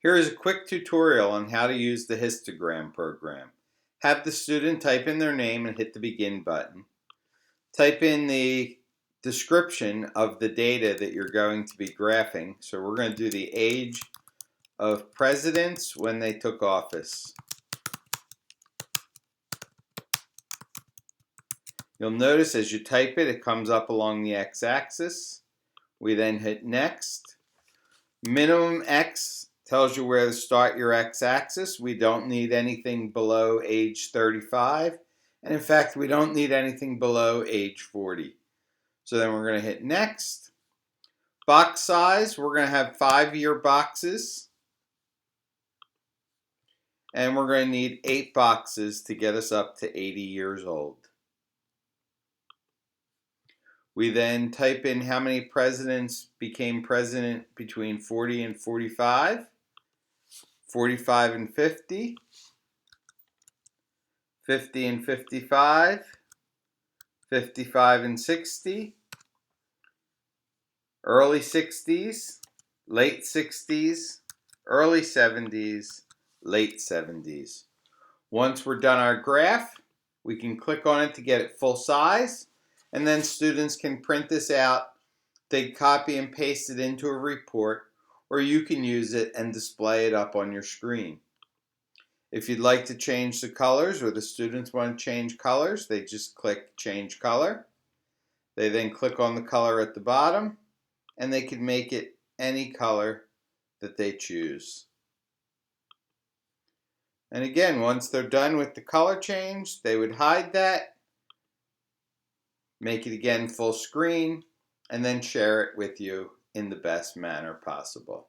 Here is a quick tutorial on how to use the histogram program. Have the student type in their name and hit the begin button. Type in the description of the data that you're going to be graphing. So we're going to do the age of presidents when they took office. You'll notice as you type it, it comes up along the x-axis. We then hit next. Minimum x tells you where to start your x-axis. We don't need anything below age 35. And in fact, we don't need anything below age 40. So then we're going to hit next. Box size, we're going to have 5-year boxes. And we're going to need 8 boxes to get us up to 80 years old. We then type in how many presidents became president between 40 and 45, 45 and 50, 50 and 55, 55 and 60, early 60s, late 60s, early 70s, late 70s. Once we're done our graph, we can click on it to get it full size, and then students can print this out. They copy and paste it into a report, or you can use it and display it up on your screen. If you'd like to change the colors, or the students want to change colors, they just click Change Color. They then click on the color at the bottom, and they can make it any color that they choose. And again, once they're done with the color change, they would hide that, make it again full screen, and then share it with you in the best manner possible.